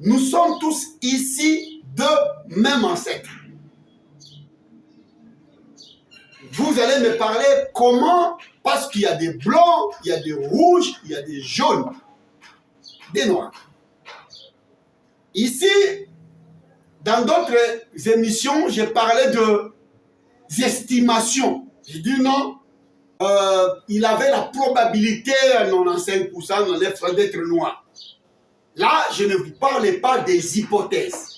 nous sommes tous ici de même ancêtre. Vous allez me parler comment, parce qu'il y a des blancs, il y a des rouges, il y a des jaunes, des noirs. Ici, dans d'autres émissions, j'ai parlé d'estimations. J'ai dit non, il avait la probabilité à 95%, 99% d'être noir. Là, je ne vous parle pas des hypothèses.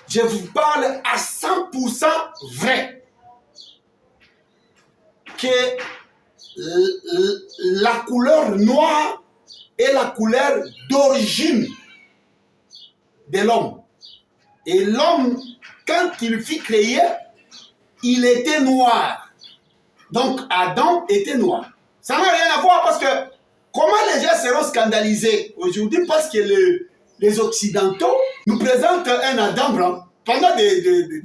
Je vous parle à 100% vrai. Que la couleur noire est la couleur d'origine de l'homme. Et l'homme, quand il fut créé, il était noir. Donc Adam était noir. Ça n'a rien à voir parce que comment les gens seront scandalisés aujourd'hui parce que les Occidentaux nous présentent un Adam blanc pendant des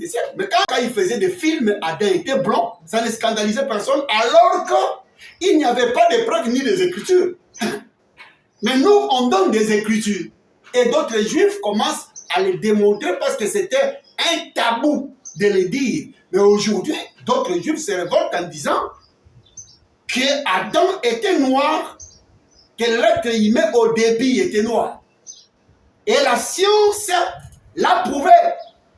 siècles. Mais quand ils faisaient des films, Adam était blanc, ça ne scandalisait personne alors qu'il n'y avait pas de preuves ni des écritures. Mais nous, on donne des écritures. Et d'autres juifs commencent à les démontrer parce que c'était un tabou de le dire. Mais aujourd'hui, d'autres juifs se révoltent en disant que Adam était noir, que l'être humain au début était noir. Et la science l'a prouvé.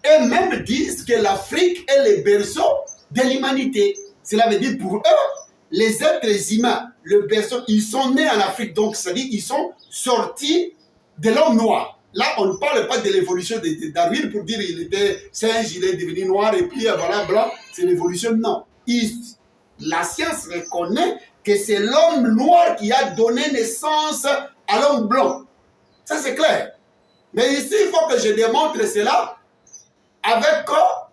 Et même disent que l'Afrique est le berceau de l'humanité. Cela veut dire pour eux, les êtres humains, le berceau, ils sont nés en Afrique. Donc, ça veut dire qu'ils sont sortis de l'homme noir. Là, on ne parle pas de l'évolution de Darwin pour dire qu'il était singe, il est devenu noir et puis voilà, blanc. C'est l'évolution. Non. La science reconnaît que c'est l'homme noir qui a donné naissance à l'homme blanc. Ça, c'est clair. Mais ici, il faut que je démontre cela avec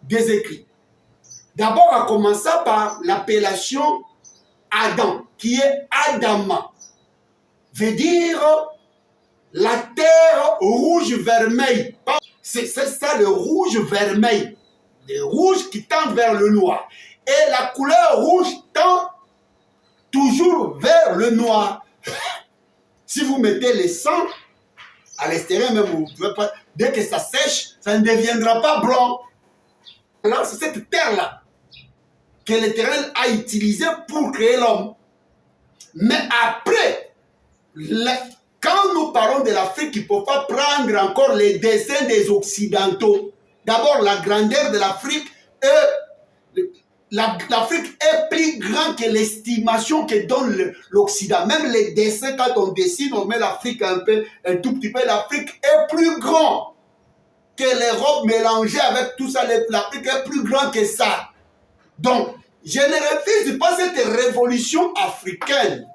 des écrits. D'abord, à commencer par l'appellation Adam, qui est Adama. Veut dire la terre rouge-vermeil. C'est ça le rouge-vermeil. Le rouge qui tend vers le noir. Et la couleur rouge tend toujours vers le noir. Si vous mettez le sang à l'extérieur même, vous pouvez pas, dès que ça sèche, ça ne deviendra pas blanc. Alors c'est cette terre-là que l'Éternel a utilisée pour créer l'homme. Mais après, quand nous parlons de l'Afrique, il ne faut pas prendre encore les dessins des Occidentaux. D'abord, la grandeur de l'Afrique l'Afrique est plus grande que l'estimation que donne l'Occident. Même les dessins, quand on dessine, on met l'Afrique un tout petit peu. L'Afrique est plus grande que l'Europe mélangée avec tout ça. L'Afrique est plus grande que ça. Donc, je ne refuse pas cette révolution africaine,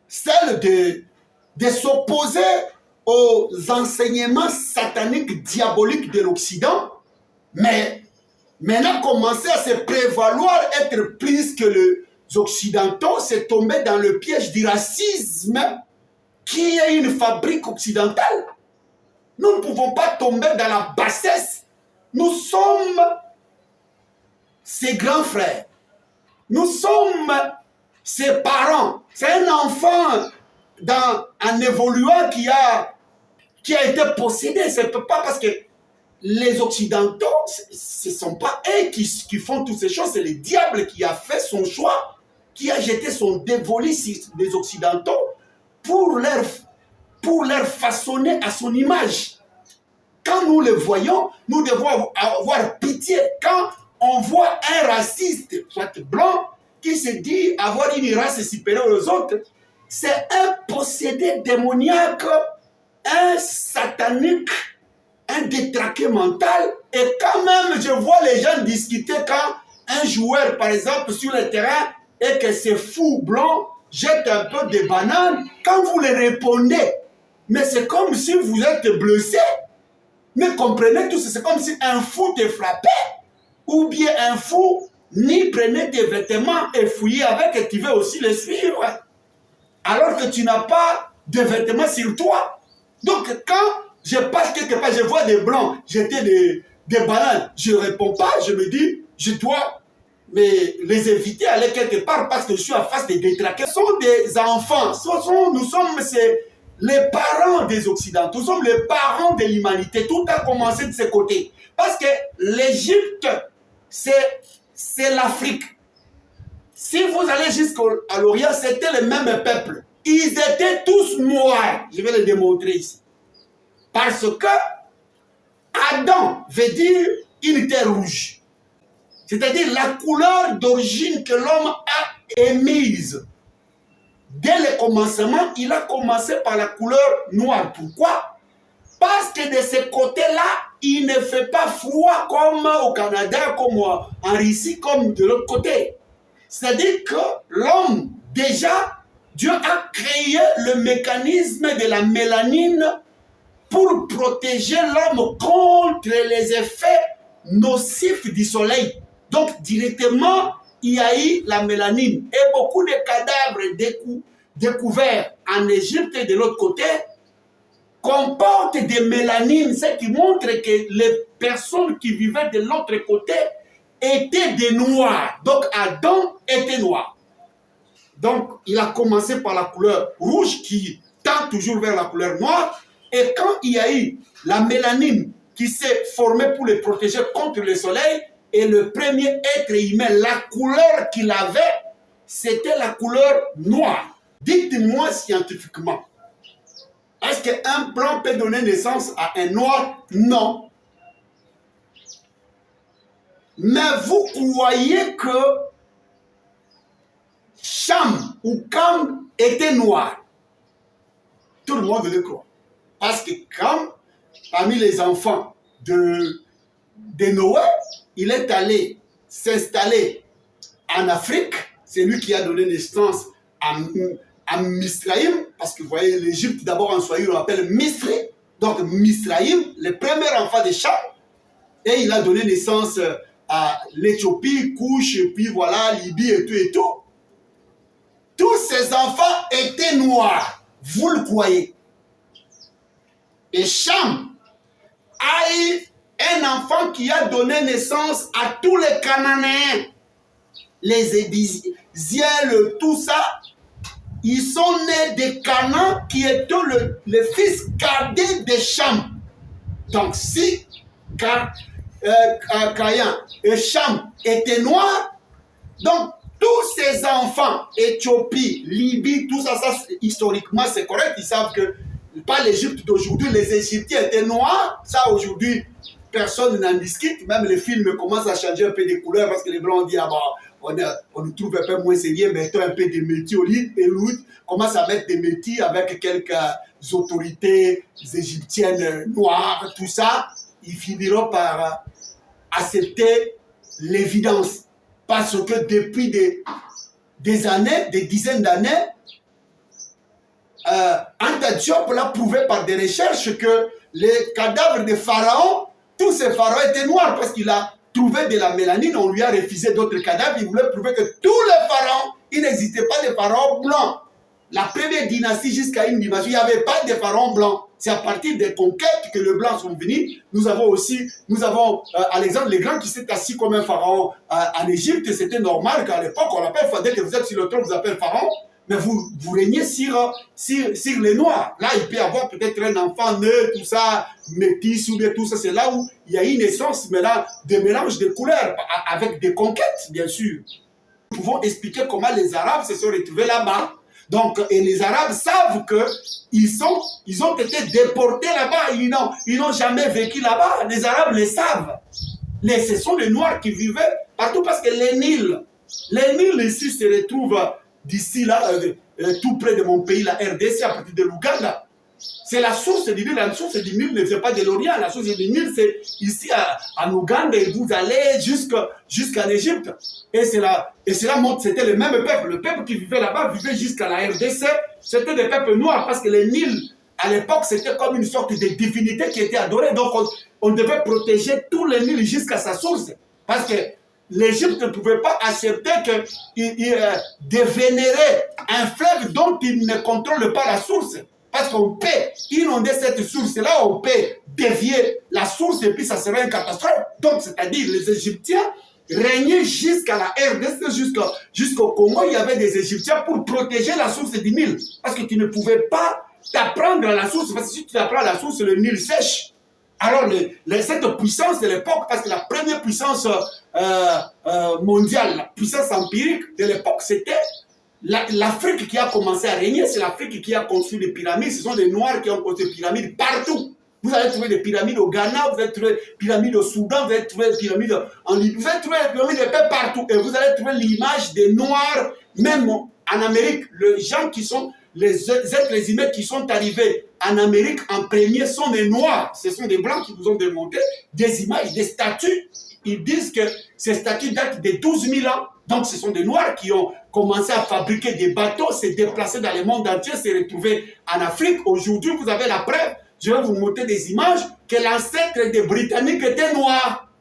celle de s'opposer aux enseignements sataniques, diaboliques de l'Occident, mais maintenant commencer à se prévaloir être plus que les Occidentaux, c'est tomber dans le piège du racisme qui est une fabrique occidentale. Nous ne pouvons pas tomber dans la bassesse. Nous sommes ses grands frères. Nous sommes ses parents. C'est un enfant en évoluant qui a été possédé. Ce n'est pas parce que les Occidentaux, ce ne sont pas eux qui font toutes ces choses. C'est le diable qui a fait son choix, qui a jeté son dévolu sur les Occidentaux pour leur façonner à son image. Quand nous le voyons, nous devons avoir pitié. Quand on voit un raciste, soit blanc, qui se dit avoir une race supérieure aux autres, c'est un possédé démoniaque, un satanique, un détraqué mental. Et quand même, je vois les gens discuter quand un joueur, par exemple, sur le terrain, et que ce fou blanc jette un peu de bananes, quand vous le répondez, mais c'est comme si vous êtes blessé. Mais comprenez tout ça, c'est comme si un fou te frappait, ou bien un fou ni prenait tes vêtements et fouillait avec et tu veux aussi les suivre. Alors que tu n'as pas de vêtements sur toi. Donc quand je passe quelque part, je vois des blancs jeter des bananes, je ne réponds pas, je me dis, je dois les éviter, aller quelque part parce que je suis en face des détraqués. Ce sont des enfants, nous sommes les parents des Occidentaux, nous sommes les parents de l'humanité. Tout a commencé de ce côté. Parce que l'Égypte, c'est l'Afrique. Si vous allez jusqu'à l'Orient, c'était le même peuple. Ils étaient tous noirs. Je vais le démontrer ici. Parce que Adam veut dire il était rouge. C'est-à-dire la couleur d'origine que l'homme a émise. Dès le commencement, il a commencé par la couleur noire. Pourquoi? Parce que de ce côté-là, il ne fait pas froid comme au Canada, comme en Russie, comme de l'autre côté. C'est-à-dire que l'homme, déjà, Dieu a créé le mécanisme de la mélanine pour protéger l'homme contre les effets nocifs du soleil. Donc, directement, il y a eu la mélanine. Et beaucoup de cadavres découverts en Égypte et de l'autre côté comportent des mélanines, ce qui montre que les personnes qui vivaient de l'autre côté étaient des noirs. Donc, Adam était noir. Donc, il a commencé par la couleur rouge qui tend toujours vers la couleur noire. Et quand il y a eu la mélanine qui s'est formée pour les protéger contre le soleil, et le premier être humain, la couleur qu'il avait, c'était la couleur noire. Dites-moi scientifiquement, est-ce qu'un blanc peut donner naissance à un noir? Non. Mais vous croyez que Cham ou Cam était noir? Tout le monde le croit. Parce que Cam, parmi les enfants de Noé, il est allé s'installer en Afrique. C'est lui qui a donné naissance à Misraïm, parce que vous voyez, l'Égypte, d'abord en Swahili, on l'appelle Misri. Donc Misraïm, le premier enfant de Cham. Et il a donné naissance à l'Éthiopie, Couche, et puis voilà, Libye et tout et tout. Tous ces enfants étaient noirs. Vous le croyez? Et Cham a eu un enfant qui a donné naissance à tous les Cananéens. Les Égyptiens, tout ça, ils sont nés de Canaan qui était le fils cadet de Cham. Donc si Caïn et Cham étaient noirs, donc tous ces enfants, Éthiopie, Libye, tout ça, historiquement c'est correct, ils savent que pas l'Égypte d'aujourd'hui, les Égyptiens étaient noirs, ça aujourd'hui personne n'en discute, même les films commencent à changer un peu de couleur parce que les blancs disent ah bon, on nous trouve un peu moins sérieux, mettons un peu de métis au lit, et l'autre commence à mettre des métis avec quelques autorités égyptiennes noires, tout ça, ils finiront par accepter l'évidence. Parce que depuis des années, des dizaines d'années, Anta Diop l'a prouvé par des recherches que les cadavres de pharaons, tous ces pharaons étaient noirs parce qu'il a trouvé de la mélanine, on lui a refusé d'autres cadavres, il voulait prouver que tous les pharaons, il n'existait pas de pharaons blancs. La première dynastie jusqu'à une dimension, il n'y avait pas de pharaons blancs. C'est à partir des conquêtes que les blancs sont venus. Nous avons Alexandre le Grand qui s'est assis comme un pharaon en Égypte. C'était normal qu'à l'époque, on l'appelle, dès que vous êtes sur le trône, vous appelez pharaon. Mais vous régnez sur les Noirs. Là, il peut y avoir peut-être un enfant né, tout ça, métis ou bien tout ça. C'est là où il y a une naissance, mais là, des mélanges de couleurs, avec des conquêtes, bien sûr. Nous pouvons expliquer comment les Arabes se sont retrouvés là-bas. Donc, et les Arabes savent qu'ils ont été déportés là-bas. Ils n'ont jamais vécu là-bas. Les Arabes le savent. Ce sont les Noirs qui vivaient partout parce que les Nils ici se retrouvent d'ici là, tout près de mon pays, la RDC, à partir de l'Ouganda. C'est la source du Nil. La source du Nil ne vient pas de l'Orient. La source du Nil, c'est ici en Ouganda et vous allez jusqu'en Égypte. Et cela montre c'était le même peuple. Le peuple qui vivait là-bas vivait jusqu'à la RDC. C'était des peuples noirs parce que les Nils, à l'époque, c'était comme une sorte de divinité qui était adorée. Donc, on devait protéger tous les Nils jusqu'à sa source. Parce que l'Égypte ne pouvait pas accepter de vénérer un fleuve dont il ne contrôle pas la source. Parce qu'on peut inonder cette source-là, on peut dévier la source et puis ça serait une catastrophe. Donc, c'est-à-dire les Égyptiens régnaient jusqu'à la RDC, jusqu'au Congo. Il y avait des Égyptiens pour protéger la source du Nil. Parce que tu ne pouvais pas t'apprendre à la source, parce que si tu t'apprends à la source, le Nil sèche. Alors, cette puissance de l'époque, parce que la première puissance mondiale, la puissance empirique de l'époque, c'était l'Afrique qui a commencé à régner, c'est l'Afrique qui a construit des pyramides. Ce sont des Noirs qui ont construit des pyramides partout. Vous allez trouver des pyramides au Ghana, vous allez trouver des pyramides au Soudan, vous allez trouver des pyramides en Libye, vous allez trouver des pyramides un peu partout. Et vous allez trouver l'image des Noirs, même en Amérique. Les gens qui sont, les êtres humains qui sont arrivés en Amérique en premier sont des Noirs. Ce sont des Blancs qui vous ont démontré des images, des statues. Ils disent que ces statues datent de 12 000 ans. Donc ce sont des Noirs qui ont commencé à fabriquer des bateaux, se déplacer dans le monde entier, se retrouver en Afrique. Aujourd'hui, vous avez la preuve. Je vais vous montrer des images que l'ancêtre des Britanniques était noir.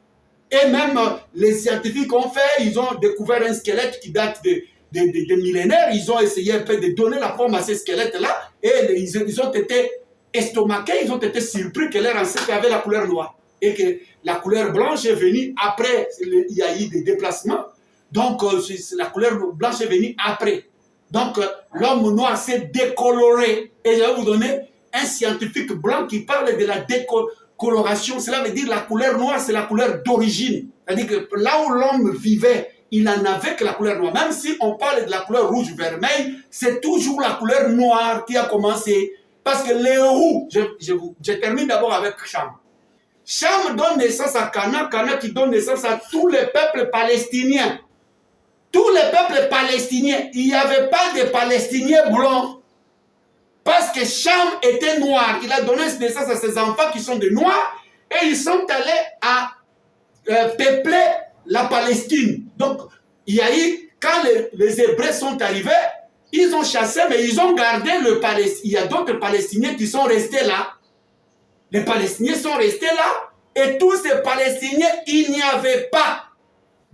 Et même les scientifiques ont fait, ils ont découvert un squelette qui date de millénaires. Ils ont essayé un peu de donner la forme à ces squelettes-là. Et ils ont été estomaqués, ils ont été surpris que leur ancêtre avait la couleur noire. Et que la couleur blanche est venue après. Il y a eu des déplacements. Donc, la couleur blanche est venue après. Donc, l'homme noir s'est décoloré. Et je vais vous donner un scientifique blanc qui parle de la décoloration. Cela veut dire la couleur noire, c'est la couleur d'origine. C'est-à-dire que là où l'homme vivait, il n'en avait que la couleur noire. Même si on parle de la couleur rouge-vermeil, c'est toujours la couleur noire qui a commencé. Parce que les roux, je termine d'abord avec Cham. Cham donne naissance à Cana, Cana qui donne naissance à tous les peuples palestiniens. Tous les peuples palestiniens, il n'y avait pas de Palestiniens blancs. Parce que Cham était noir. Il a donné naissance à ses enfants qui sont des noirs. Et ils sont allés à peupler la Palestine. Donc, il y a eu, quand les Hébreux sont arrivés, ils ont chassé, mais ils ont gardé le Palestin. Il y a d'autres Palestiniens qui sont restés là. Les Palestiniens sont restés là. Et tous ces Palestiniens, il n'y avait pas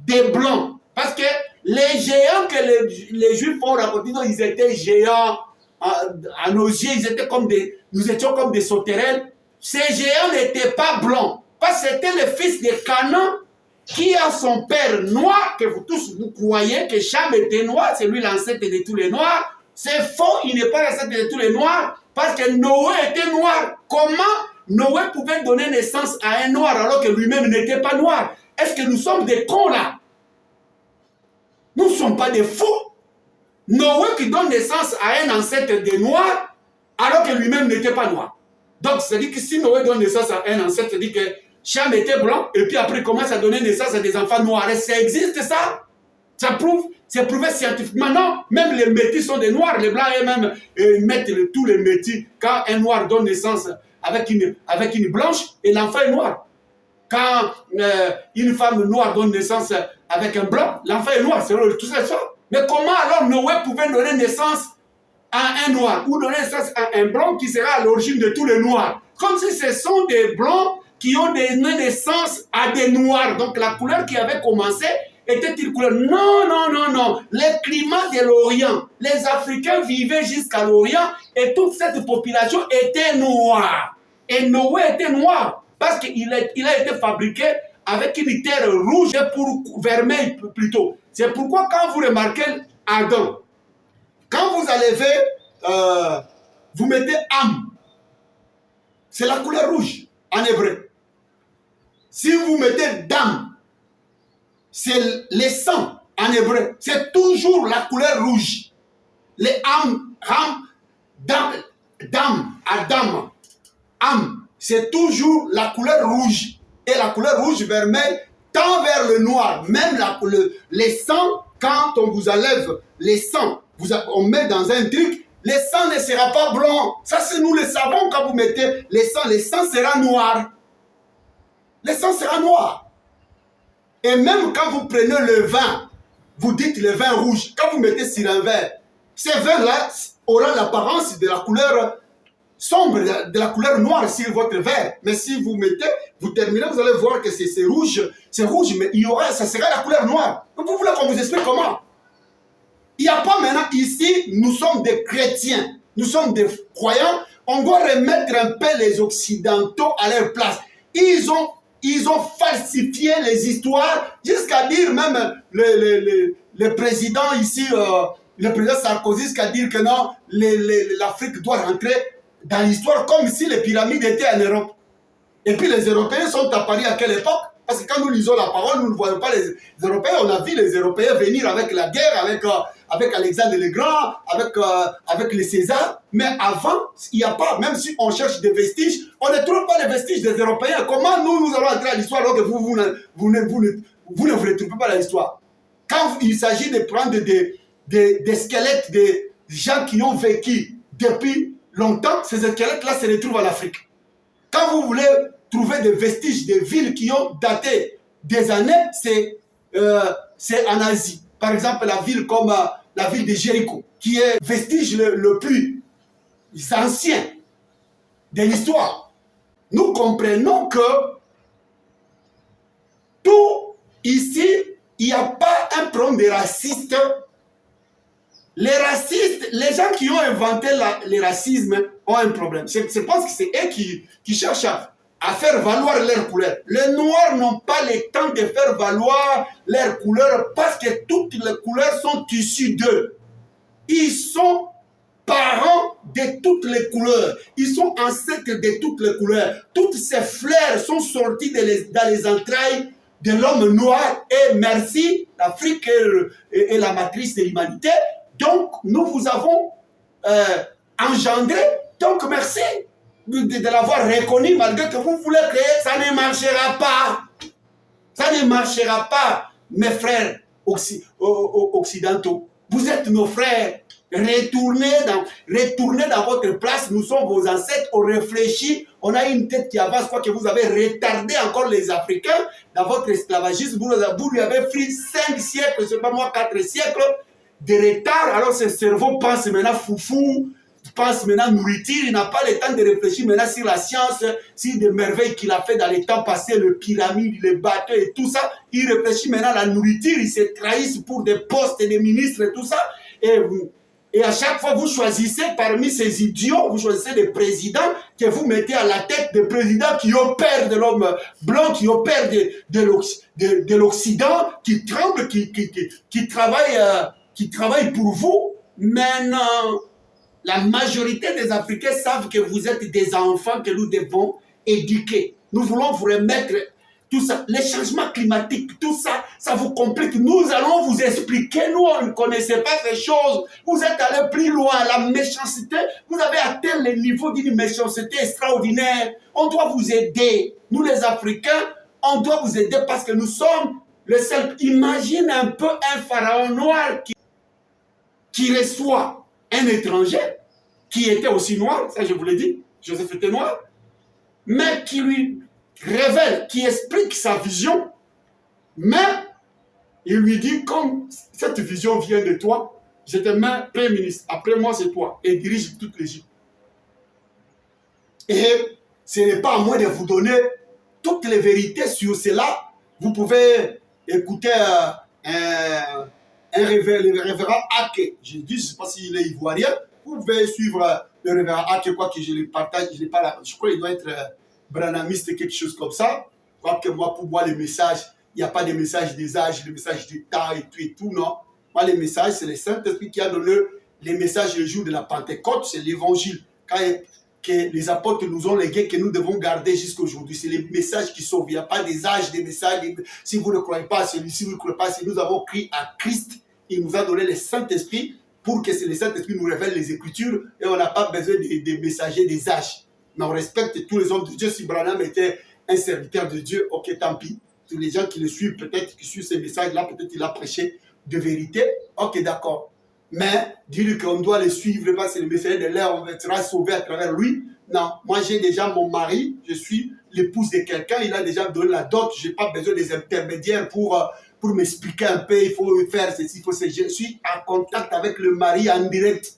de blancs. Parce que les géants que les Juifs ont racontés, ils étaient géants. À nos yeux, nous étions comme des sauterelles. Ces géants n'étaient pas blancs. Parce que c'était le fils de Canaan qui a son père noir, que vous tous vous croyez que Cham était noir, c'est lui l'ancêtre de tous les noirs. C'est faux, il n'est pas l'ancêtre de tous les noirs, parce que Noé était noir. Comment Noé pouvait donner naissance à un noir alors que lui-même n'était pas noir? Est-ce que nous sommes des cons là? Nous ne sommes pas des fous. Noé qui donne naissance à un ancêtre des noirs alors que lui-même n'était pas noir. Donc, c'est-à-dire que si Noé donne naissance à un ancêtre, c'est-à-dire que Cham était blanc et puis après il commence à donner naissance à des enfants noirs. Et ça existe ça? Ça prouve, c'est prouvé scientifiquement. Non, même les métis sont des noirs. Les blancs eux-mêmes mettent tous les métis. Quand un noir donne naissance avec une blanche et l'enfant est noir. Quand une femme noire donne naissance avec un blanc, l'enfant est noir. C'est tout ça. Mais comment alors Noé pouvait donner naissance à un noir ou donner naissance à un blanc qui sera à l'origine de tous les noirs? Comme si ce sont des blancs qui ont donné naissance à des noirs. Donc la couleur qui avait commencé était une couleur. Non, non, non, non. Le climat de l'Orient, les Africains vivaient jusqu'à l'Orient et toute cette population était noire. Et Noé était noir parce qu'il a été fabriqué avec une terre rouge et vermeille plutôt. C'est pourquoi quand vous remarquez Adam, quand vous enlevez, vous mettez Am, c'est la couleur rouge en hébreu. Si vous mettez Dam, c'est le sang en hébreu. C'est toujours la couleur rouge. Les Am, Ram, Dam, Adam, Am, c'est toujours la couleur rouge. Et la couleur rouge vermeille tend vers le noir. Même les sangs, quand on vous enlève les sangs, on met dans un truc, les sangs ne sera pas blanc. Ça, c'est nous le savons quand vous mettez les sangs sera noir. Le sang sera noir. Et même quand vous prenez le vin, vous dites le vin rouge. Quand vous mettez sur un verre, ce vin-là aura l'apparence de la couleur sombre, de la couleur noire sur votre verre. Mais si vous mettez, vous terminez, vous allez voir que c'est rouge, mais ça sera la couleur noire. Donc vous voulez qu'on vous explique comment? Il n'y a pas maintenant ici, nous sommes des chrétiens, nous sommes des croyants, on doit remettre un peu les occidentaux à leur place. Ils ont falsifié les histoires jusqu'à dire même le président ici, le président Sarkozy, jusqu'à dire que non, l'Afrique doit rentrer dans l'histoire comme si les pyramides étaient en Europe. Et puis les Européens sont apparus à quelle époque? Parce que quand nous lisons la parole, nous ne voyons pas les Européens. On a vu les Européens venir avec la guerre, avec Alexandre le Grand, avec les Césars. Mais avant, il n'y a pas, même si on cherche des vestiges, on ne trouve pas les vestiges des Européens. Comment nous allons entrer à l'histoire alors que vous ne vous les trouvez pas dans l'histoire? Quand il s'agit de prendre des squelettes de gens qui ont vécu depuis longtemps, ces squelettes-là se retrouvent en Afrique. Quand vous voulez trouver des vestiges de villes qui ont daté des années, c'est en Asie. Par exemple, la ville comme la ville de Jéricho, qui est le vestige le plus ancien de l'histoire. Nous comprenons que tout ici, il n'y a pas un problème de racistes. Les racistes, les gens qui ont inventé le racisme ont un problème. Je pense que c'est eux qui cherchent à faire valoir leur couleur. Les Noirs n'ont pas le temps de faire valoir leur couleur parce que toutes les couleurs sont issues d'eux. Ils sont parents de toutes les couleurs. Ils sont ancêtres de toutes les couleurs. Toutes ces fleurs sont sorties dans les entrailles de l'homme noir. Et merci, l'Afrique est la matrice de l'humanité. Donc, nous vous avons engendré. Donc, merci de l'avoir reconnu malgré que vous voulez créer. Ça ne marchera pas. Ça ne marchera pas, mes frères occidentaux. Vous êtes nos frères. Retournez dans votre place. Nous sommes vos ancêtres. On réfléchit. On a une tête qui avance. Quoi que vous avez retardé encore les Africains dans votre esclavagisme. Vous lui avez pris 5 siècles, je ne sais pas moi, 4 siècles de retard. Alors ce cerveau pense maintenant foufou, pense maintenant nourriture. Il n'a pas le temps de réfléchir maintenant sur la science, sur des merveilles qu'il a fait dans les temps passés, le pyramide, les bateaux et tout ça. Il réfléchit maintenant à la nourriture. Il se trahissent pour des postes et des ministres et tout ça. Et à chaque fois, vous choisissez parmi ces idiots, vous choisissez des présidents que vous mettez à la tête des présidents qui opèrent de l'homme blanc, qui opèrent de l'Occident, qui tremblent, qui travaillent pour vous. Mais non, la majorité des Africains savent que vous êtes des enfants que nous devons éduquer. Nous voulons vous remettre tout ça, les changements climatiques, tout ça, ça vous complique. Nous allons vous expliquer. Nous, on ne connaissait pas ces choses. Vous êtes allés plus loin. La méchanceté, vous avez atteint le niveau d'une méchanceté extraordinaire. On doit vous aider. Nous, les Africains, on doit vous aider parce que nous sommes le seul. Imagine un peu un pharaon noir qui reçoit un étranger qui était aussi noir, ça je vous l'ai dit, Joseph était noir, mais qui lui révèle, qui explique sa vision, mais il lui dit, comme cette vision vient de toi, je te mets Premier ministre, après moi c'est toi, et dirige toute l'Égypte. Et ce n'est pas à moi de vous donner toutes les vérités sur cela. Vous pouvez écouter le révérend Ake. Je dis, je ne sais pas s'il est ivoirien. Vous pouvez suivre le révérend Ake, quoi que je le partage. Je crois qu'il doit être branamiste, quelque chose comme ça. Quoi que moi, pour moi, les messages, il n'y a pas de message des âges, le message du temps et tout, non. Moi, les messages, c'est le Saint-Esprit qui a donné les messages le jour de la Pentecôte, c'est l'évangile. Que les apôtres nous ont légué, que nous devons garder jusqu'à aujourd'hui. C'est les messages qui sauvent. Il n'y a pas des âges, des messages. Si vous ne croyez pas à celui-ci, si vous ne croyez pas à celui-ci, nous avons crié à Christ. Il nous a donné le Saint-Esprit pour que le Saint-Esprit nous révèle les Écritures et on n'a pas besoin des messagers des âges. Mais on respecte tous les hommes de Dieu. Si Branham était un serviteur de Dieu, ok, tant pis. Tous les gens qui le suivent, peut-être qui suivent ces messages-là, peut-être il a prêché de vérité. Ok, d'accord. Mais dire qu'on doit le suivre parce que le messager de l'air, on sera sauvé à travers lui. Non, moi j'ai déjà mon mari, je suis l'épouse de quelqu'un, il a déjà donné la dot, je n'ai pas besoin des intermédiaires pour m'expliquer un peu, il faut faire ceci, il faut ceci. Je suis en contact avec le mari en direct.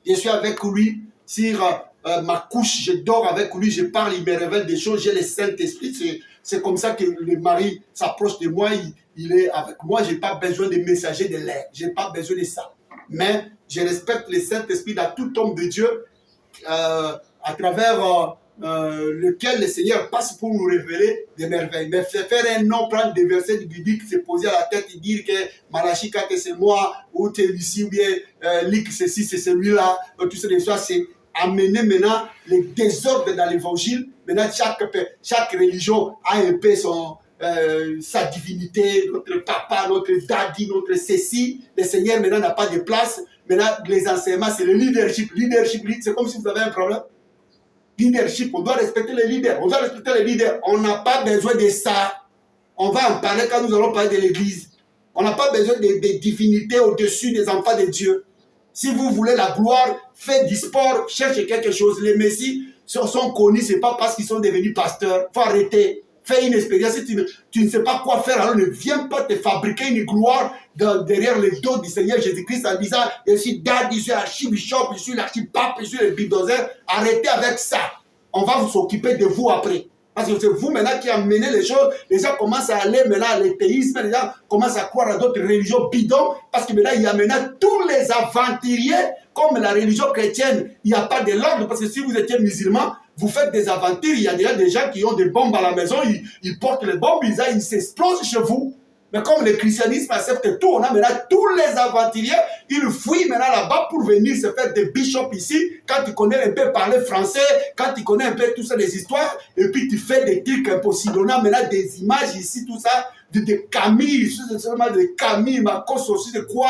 Je suis avec lui sur ma couche, je dors avec lui, je parle, il me révèle des choses, j'ai le Saint-Esprit. C'est comme ça que le mari s'approche de moi, il est avec moi, je n'ai pas besoin des messagers de l'air, je n'ai pas besoin de ça. Mais je respecte le Saint-Esprit dans tout homme de Dieu à travers lequel le Seigneur passe pour nous révéler des merveilles. Mais faire un nom, prendre des versets bibliques, se poser à la tête et dire que Malachie 4 c'est moi, ou Télissi, ou bien Lick ceci, c'est celui-là, tout ça, c'est amené maintenant le désordre dans l'évangile. Maintenant, chaque religion a un peu sa divinité, notre papa, notre daddy, notre ceci. Le Seigneur maintenant n'a pas de place. Maintenant, les enseignements, c'est le leadership. Leadership, c'est comme si vous avez un problème. Leadership, on doit respecter les leaders. On doit respecter les leaders. On n'a pas besoin de ça. On va en parler quand nous allons parler de l'église. On n'a pas besoin de divinités au-dessus des enfants de Dieu. Si vous voulez la gloire, faites du sport, cherchez quelque chose. Les messies sont connus, ce n'est pas parce qu'ils sont devenus pasteurs. Il faut arrêter. Fais une expérience. Si tu ne sais pas quoi faire, alors ne viens pas te fabriquer une gloire derrière le dos du Seigneur Jésus-Christ en disant « Je suis dad, je suis archibishop, je suis l'archipape, je suis le bulldozer. » Arrêtez avec ça. On va vous s'occuper de vous après. Parce que c'est vous maintenant qui amenez les choses. Les gens commencent à aller maintenant à l'athéisme. Les gens commencent à croire à d'autres religions bidons. Parce que maintenant, il y a maintenant tous les aventuriers. Comme la religion chrétienne, il n'y a pas de l'ordre. Parce que si vous étiez musulman, vous faites des aventures. Il y a déjà des gens qui ont des bombes à la maison. Ils portent les bombes. Ils s'explosent chez vous. Mais comme le christianisme accepte tout, on a maintenant tous les aventuriers, ils fuient maintenant là-bas pour venir se faire des bishops ici, quand tu connais un peu parler français, quand tu connais un peu tout ça, les histoires, et puis tu fais des trucs impossibles. On a maintenant des images ici, tout ça, de Camille, seulement de Camille, Marcos aussi, de quoi,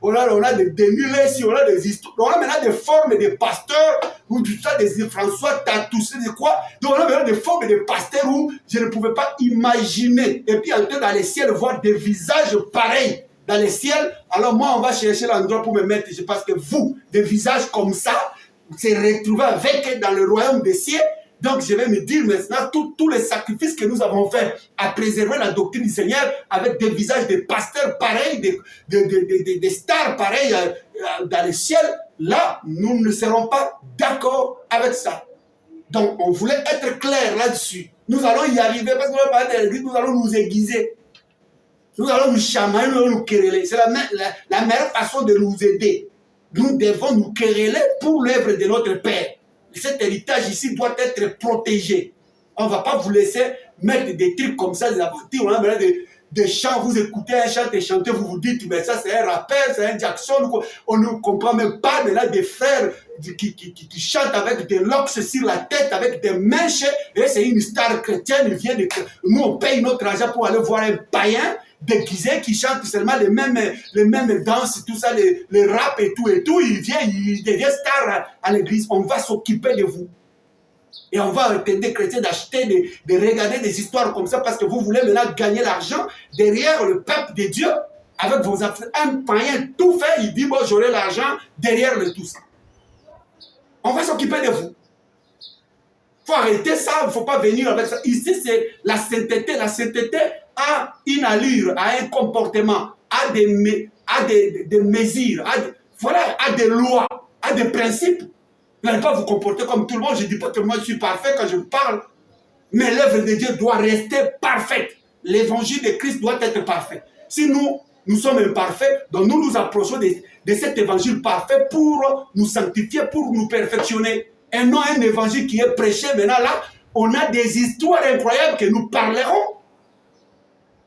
on a des Dénulés, on a des histoires, on a maintenant des formes de pasteurs, ou tout ça, des François Tatoussé, de quoi, donc on a maintenant des formes de pasteurs où je ne pouvais pas imaginer, et puis entrer dans les ciels, voir des visages pareils dans les ciels, alors moi on va chercher l'endroit pour me mettre, parce que vous, des visages comme ça, vous se retrouvez avec dans le royaume des cieux. Donc je vais me dire maintenant, tous les sacrifices que nous avons faits à préserver la doctrine du Seigneur avec des visages de pasteurs pareils, des stars pareilles dans le ciel, là, nous ne serons pas d'accord avec ça. Donc on voulait être clair là-dessus. Nous allons y arriver parce qu'on va parler de l'église, nous allons nous aiguiser. Nous allons nous chamailler, nous allons nous quereller. C'est la meilleure façon de nous aider. Nous devons nous quereller pour l'œuvre de notre Père. Cet héritage ici doit être protégé. On ne va pas vous laisser mettre des trucs comme ça, des aventures. On a des chants, vous écoutez un chant et chanter, vous vous dites, mais ça c'est un rappeur, c'est un Jackson. On ne comprend même pas, mais là des frères qui chantent avec des locks sur la tête, avec des mèches, et c'est une star chrétienne, il vient de... Nous on paye notre argent pour aller voir un païen déguisé qui chante seulement les mêmes danses, tout ça, les rap et tout, il vient, il devient star à l'église. On va s'occuper de vous. Et on va interdire des chrétiens d'acheter, de regarder des histoires comme ça parce que vous voulez maintenant gagner l'argent derrière le peuple de Dieu avec vos affaires. Un païen tout fait, il dit, bon, j'aurai l'argent derrière le tout ça. On va s'occuper de vous. Il faut arrêter ça, il ne faut pas venir avec ça. Ici, c'est la sainteté. La sainteté a une allure, a un comportement, a des mesures, a des lois, a des principes. Vous n'allez pas vous comporter comme tout le monde. Je ne dis pas que moi je suis parfait quand je vous parle. Mais l'œuvre de Dieu doit rester parfaite. L'évangile de Christ doit être parfait. Si nous sommes imparfaits, donc nous nous approchons de cet évangile parfait pour nous sanctifier, pour nous perfectionner. Et non un évangile qui est prêché. Maintenant là, on a des histoires incroyables que nous parlerons.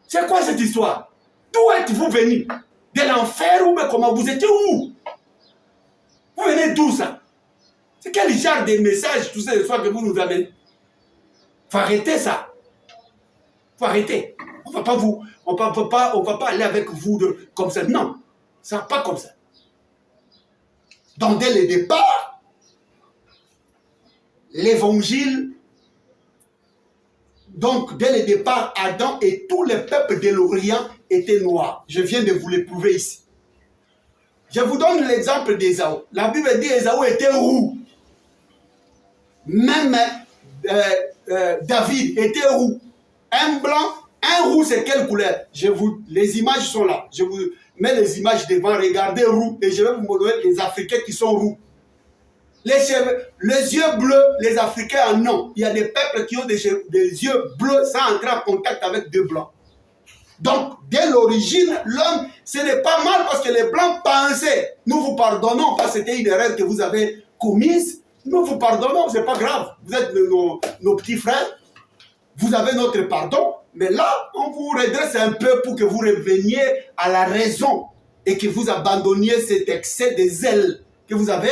C'est quoi cette histoire? D'où êtes-vous venu? De l'enfer ou comment? Vous étiez où? Vous venez d'où ça? C'est quel genre de message, tout ça, le soir que vous nous amenez? Il faut arrêter ça. Il faut arrêter. On va pas aller avec vous comme ça. Non, ça va pas comme ça. Donc dès le départ, l'évangile, donc dès le départ, Adam et tous les peuples de l'Orient étaient noirs. Je viens de vous le prouver ici. Je vous donne l'exemple d'Ésaü. La Bible dit qu'Ésaü était roux. Même David était roux. Un blanc, un roux, c'est quelle couleur? Les images sont là. Je vous mets les images devant. Regardez roux. Et je vais vous montrer les Africains qui sont roux. Les yeux bleus, les Africains en ont. Il y a des peuples qui ont des yeux bleus sans entrer en contact avec des blancs. Donc, dès l'origine, l'homme, ce n'est pas mal parce que les blancs pensaient. Nous vous pardonnons parce que c'était une erreur que vous avez commise. Nous vous pardonnons, ce n'est pas grave. Vous êtes nos petits frères. Vous avez notre pardon. Mais là, on vous redresse un peu pour que vous reveniez à la raison et que vous abandonniez cet excès de zèle que vous avez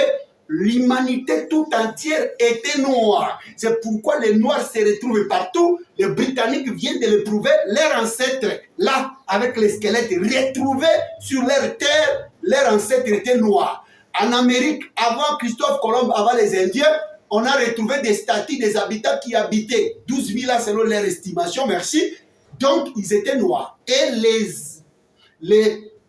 l'humanité tout entière était noire. C'est pourquoi les Noirs se retrouvent partout. Les Britanniques viennent de le prouver. Leurs ancêtres, là, avec les squelettes retrouvés sur leur terre, leurs ancêtres étaient noirs. En Amérique, avant Christophe Colomb, avant les Indiens, on a retrouvé des statues des habitants qui habitaient 12 000 ans selon leur estimation, merci. Donc, ils étaient noirs. Et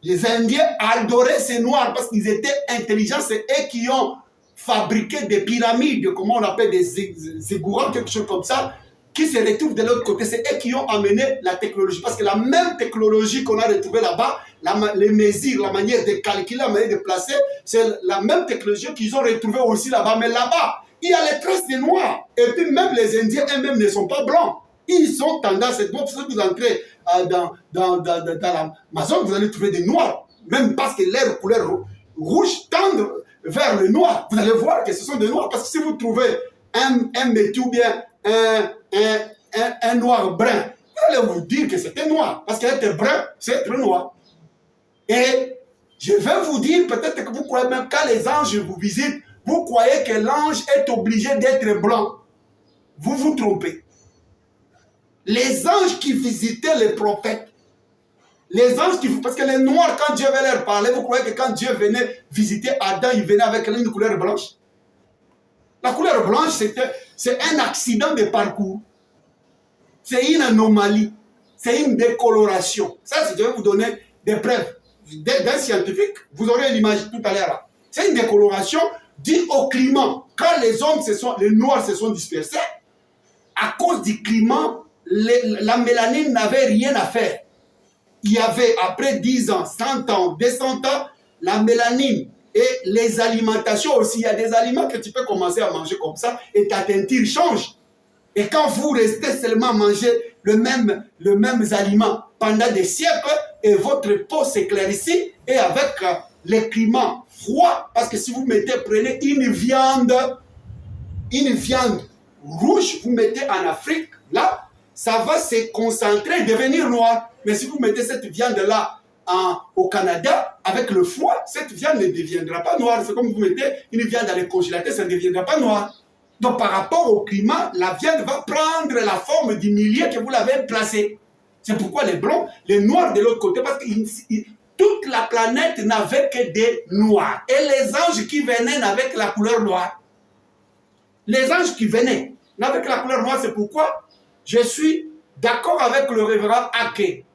les Indiens adoraient ces noirs parce qu'ils étaient intelligents. C'est eux qui ont fabriqué des pyramides, comment on appelle des ziggourats, quelque chose comme ça, qui se retrouvent de l'autre côté. C'est eux qui ont amené la technologie. Parce que la même technologie qu'on a retrouvée là-bas, les mesures, la manière de calculer, la manière de placer, c'est la même technologie qu'ils ont retrouvée aussi là-bas. Mais là-bas, il y a les traces des noirs. Et puis même les Indiens eux-mêmes ne sont pas blancs. Ils sont tendance. Donc si vous entrez dans l'Amazon, vous allez trouver des noirs. Même parce que leur couleur rouge tend vers le noir. Vous allez voir que ce sont des noirs. Parce que si vous trouvez un métier ou bien un noir brun, vous allez vous dire que c'était noir. Parce qu'être brun, c'est être noir. Et je vais vous dire, peut-être que vous croyez même quand les anges vous visitent, vous croyez que l'ange est obligé d'être blanc. Vous vous trompez. Les anges qui visitaient les prophètes, les anges qui... Parce que les noirs, quand Dieu venait leur parler, vous croyez que quand Dieu venait visiter Adam, il venait avec une couleur blanche? La couleur blanche, c'est un accident de parcours. C'est une anomalie. C'est une décoloration. Ça, je vais vous donner des preuves d'un scientifique. Vous aurez l'image tout à l'heure. C'est une décoloration due au climat. Quand les noirs se sont dispersés, à cause du climat, la mélanine n'avait rien à faire. Il y avait, après 10 ans, 100 ans, 200 ans, la mélanine et les alimentations aussi. Il y a des aliments que tu peux commencer à manger comme ça et ta teinture change. Et quand vous restez seulement à manger le même aliment pendant des siècles, et votre peau s'éclaircit, et avec les climats froids, parce que si vous prenez une viande rouge, vous mettez en Afrique, là, ça va se concentrer et devenir noir. Mais si vous mettez cette viande-là au Canada, avec le froid, cette viande ne deviendra pas noire. C'est comme vous mettez une viande dans le congélateur, ça ne deviendra pas noir. Donc par rapport au climat, la viande va prendre la forme du milieu que vous l'avez placé. C'est pourquoi les blancs, les noirs de l'autre côté, parce que toute la planète n'avait que des noirs. Et les anges qui venaient n'avaient que la couleur noire. Les anges qui venaient n'avaient que la couleur noire, c'est pourquoi je suis d'accord avec le révérend Ake.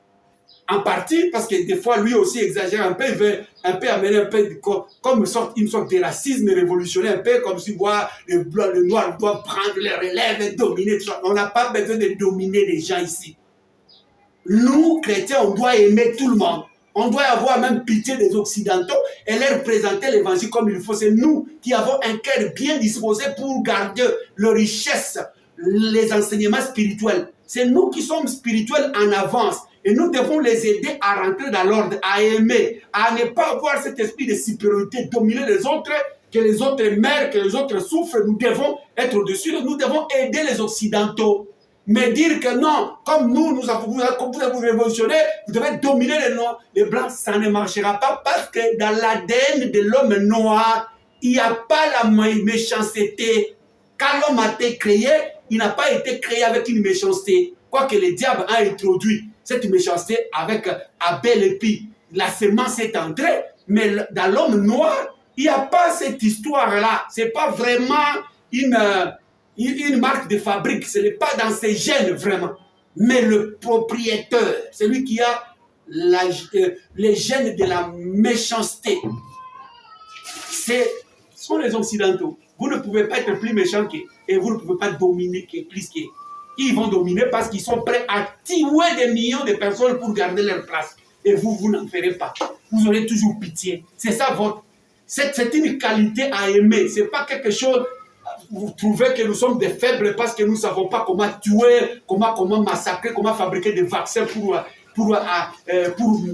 En partie, parce que des fois, lui aussi exagère un peu, il veut un peu amener un peu comme une sorte de racisme révolutionnaire, un peu comme si les blancs, les noirs doivent prendre les relèves et dominer tout ça. On n'a pas besoin de dominer les gens ici. Nous, chrétiens, on doit aimer tout le monde. On doit avoir même pitié des Occidentaux et leur présenter l'évangile comme il faut. C'est nous qui avons un cœur bien disposé pour garder leur richesse, les enseignements spirituels. C'est nous qui sommes spirituels en avance. Et nous devons les aider à rentrer dans l'ordre, à aimer, à ne pas avoir cet esprit de supériorité, dominer les autres, que les autres meurent, que les autres souffrent. Nous devons être au-dessus, nous devons aider les Occidentaux. Mais dire que non, comme vous révolutionner, vous devez dominer les noirs, les blancs, ça ne marchera pas parce que dans l'ADN de l'homme noir, il n'y a pas la méchanceté. Quand l'homme a été créé, il n'a pas été créé avec une méchanceté. Quoique le diable a introduit cette méchanceté avec Abel et puis la semence est entrée, mais dans l'homme noir, il n'y a pas cette histoire-là. Ce n'est pas vraiment une marque de fabrique, ce n'est pas dans ses gènes vraiment. Mais le propriétaire, celui qui a les gènes de la méchanceté, ce sont les Occidentaux. Vous ne pouvez pas être plus méchant qu'eux et vous ne pouvez pas dominer plus qu'eux. Ils vont dominer parce qu'ils sont prêts à tuer des millions de personnes pour garder leur place. Et vous n'en ferez pas. Vous aurez toujours pitié. C'est ça votre... C'est une qualité à aimer. Ce n'est pas quelque chose... Vous trouvez que nous sommes des faibles parce que nous ne savons pas comment tuer, comment massacrer, comment fabriquer des vaccins pour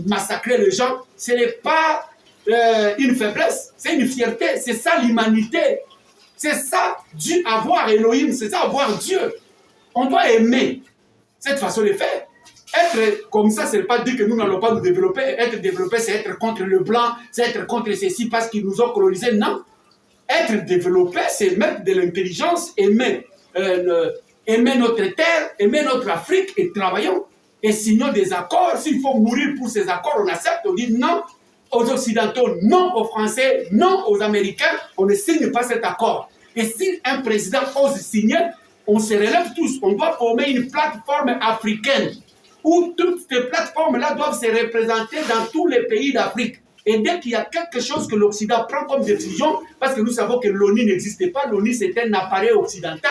massacrer les gens. Ce n'est pas une faiblesse, c'est une fierté. C'est ça l'humanité. C'est ça, Dieu, avoir Elohim, c'est ça, avoir Dieu. On doit aimer cette façon de faire. Être comme ça, ce n'est pas dire que nous n'allons pas nous développer. Être développé, c'est être contre le blanc, c'est être contre ceci parce qu'ils nous ont colonisés. Non. Être développé, c'est mettre de l'intelligence, aimer notre terre, aimer notre Afrique et travaillons. Et signons des accords. S'il faut mourir pour ces accords, on accepte. On dit non aux Occidentaux, non aux Français, non aux Américains. On ne signe pas cet accord. Et si un président ose signer, on se relève tous. On doit former une plateforme africaine où toutes ces plateformes-là doivent se représenter dans tous les pays d'Afrique. Et dès qu'il y a quelque chose que l'Occident prend comme décision, parce que nous savons que l'ONU n'existait pas, l'ONU c'est un appareil occidental,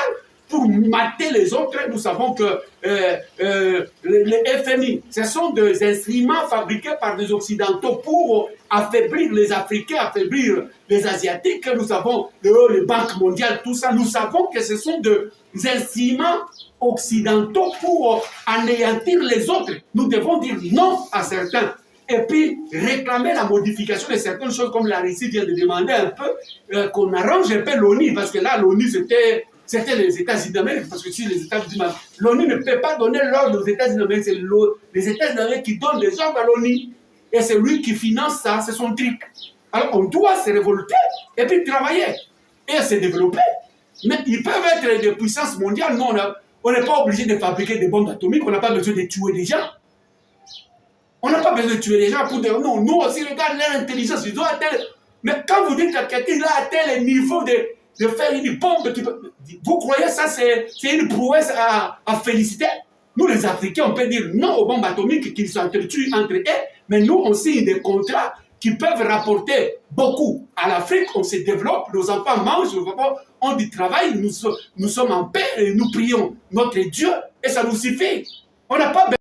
pour mater les autres, nous savons que les FMI, ce sont des instruments fabriqués par des Occidentaux pour affaiblir les Africains, affaiblir les Asiatiques. Nous savons les banques mondiales, tout ça. Nous savons que ce sont des instruments occidentaux pour anéantir les autres. Nous devons dire non à certains. Et puis réclamer la modification de certaines choses, comme la Russie vient de demander un peu, qu'on arrange un peu l'ONU, parce que là, l'ONU, c'était les États-Unis d'Amérique, parce que si les États-Unis d'Amérique, l'ONU ne peut pas donner l'ordre aux États-Unis d'Amérique, c'est les États-Unis d'Amérique qui donnent les ordres à l'ONU. Et c'est lui qui finance ça, c'est son truc. Alors on doit se révolter et puis travailler et se développer. Mais ils peuvent être des puissances mondiales. Nous, on n'est pas obligé de fabriquer des bombes atomiques, on n'a pas besoin de tuer des gens. On n'a pas besoin de tuer les gens pour dire non, nous aussi, regarde leur intelligence, ils doivent atteindre. Mais quand vous dites que quelqu'un a atteint le niveau de faire une bombe, vous croyez ça, c'est une prouesse à féliciter? Nous, les Africains, on peut dire non aux bombes atomiques qu'ils s'entretuent entre eux, mais nous, on signe des contrats qui peuvent rapporter beaucoup à l'Afrique. On se développe, nos enfants mangent, nos enfants ont du travail, nous sommes en paix et nous prions notre Dieu et ça nous suffit. On n'a pas besoin